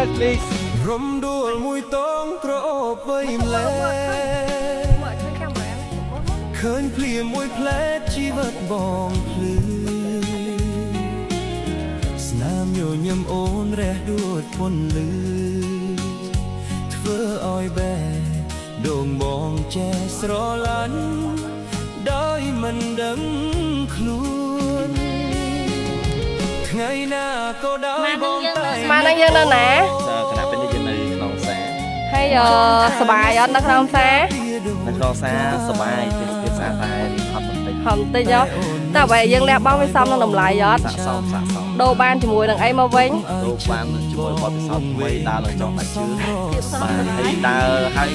yes please រំដួលមួយតងក្រអូបវៃម្លែឃើញភ្លៀមួយផ្លែជីវិតបងភ្លឺស្នាមញញឹមអូនរះដួលពន្លឺធ្វើឲ្យបែដងបងចេះស្រឡាញ់ដោយមិនដឹងខ្លួនថ្ងៃណាក៏ដោយបងតែមកនឹងយើងនៅណាគណៈពេលនេះយើងនៅក្នុងផ្សារហើយសบายអត់នៅក្នុងផ្សារនៅក្នុងផ្សារសบายទីផ្សារតែហត់បន្តិចតែបើយើងលះបង់វាសមនឹងតម្លៃអត់ស័កសមដូរបានជាមួយនឹងអីមកវិញដូរបានជាមួយបទពិសោធន៍ថ្មីដើរឡើងចង់ដាច់ជើងបាទហើយដើរហើយ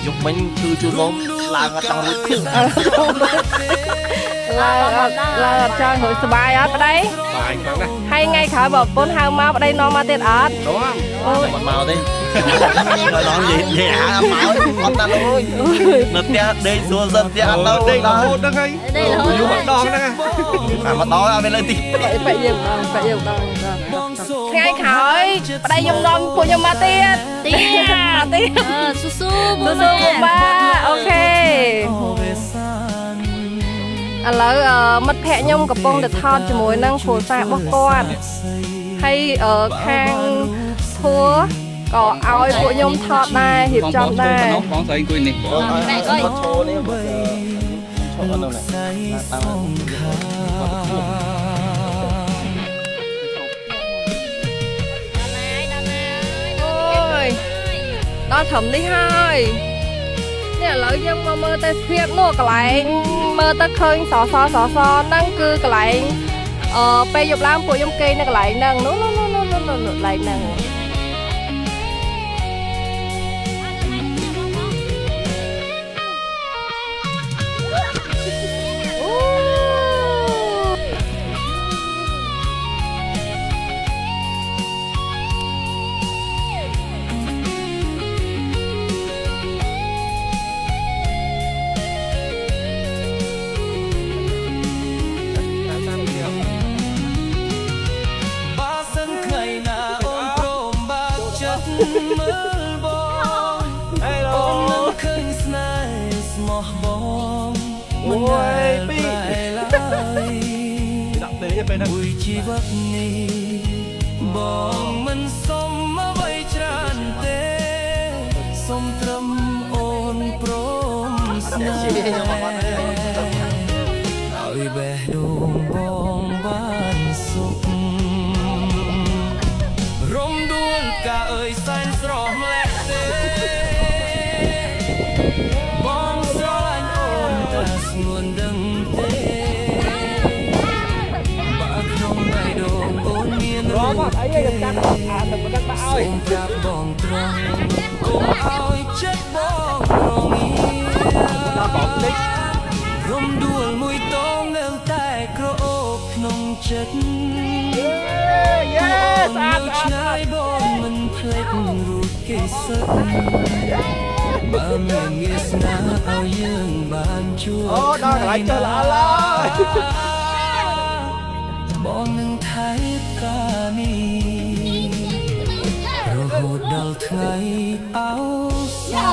យុគមិញគឺជួយមកឡើងអត់ចង់រួចទៀតឡើងអត់ចង់រួចសบายអត់ប្តីបាយខ្លាំងណាស់ហើយថ្ងៃក្រោយបើប្រពន្ធហៅមកប្តីនាំមកទៀតអត់អូយមកទេដល់និយាយអាមកអត់ណាស់អើយនៅផ្ទះដេកសួរសិនផ្ទះអត់ទៅដេករហូតហ្នឹងហើយយូរម្ដងហ្នឹងអាម្ដងអត់មានលើទីបែកយើងថ្ងៃក្រោយប្តីខ្ញុំនាំពួកខ្ញុំមកទៀតស៊ូបាអូខេឥឡូវមិត្តភ័ក្ដិខ្ញុំកំពុងតែថតជាមួយនឹងគ្រួសាររបស់គាត់ហើយខាងធัวក៏ឲ្យពួកខ្ញុំថតដែររៀបចំដែរបងស្រីអង្គុយនេះតែអើយឈោនេះឈោអត់នៅដល់ត្រឹមនេះហើយនេះឥឡូវយើងមកមើលទៅភាពនោះកន្លែងមើលទៅឃើញសហ្នឹងគឺកន្លែងពេលយប់ឡើងពួកខ្ញុំគេនៅកន្លែងហ្នឹងនោះកន្លែងហ្នឹងមើលបងអូននឹងឃើញស្នេហ៍ស្មោះបងមិនដែលប្រែឡើយដាក់ទេពេលហ្នឹងមួយជីវិតនេះបងមិនសុំអ្វីច្រើនទេសុំត្រឹមអូនព្រមស្នេហ៍ឲ្យបេះដូងបងបានសុខរំដួលកាអើយសែនស្រស់ម្លេះទេបងស្រឡាញ់អូនតែស្ងួនដឹងទេបើក្នុងបេះដូងអូនមានរំអីទៅកាត់អាទៅមិនដឹងបាក់ឲ្យសូមប្រាប់បងត្រង់កុំឲ្យចិត្តបងរងាដល់បងតិចរំដួលមួយតងនៅតែក្រអូបក្នុងចិត្តស្អាតឆ្ងាយបងមិនភ្លេចរូបគេសឹកបើមានងាសស្នាឲ្យយើងបានជួបអូដល់កន្លែងចុះល្អឡើយបងនឹងថែកានេះរហូតដល់ថ្ងៃអោសា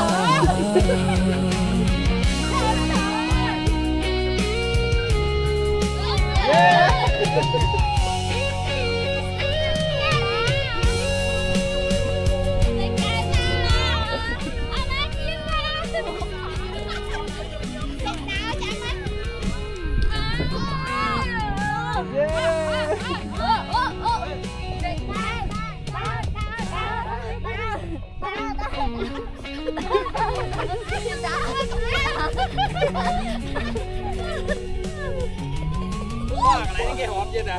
កន្លែងនេះគេហប់ទៀតណា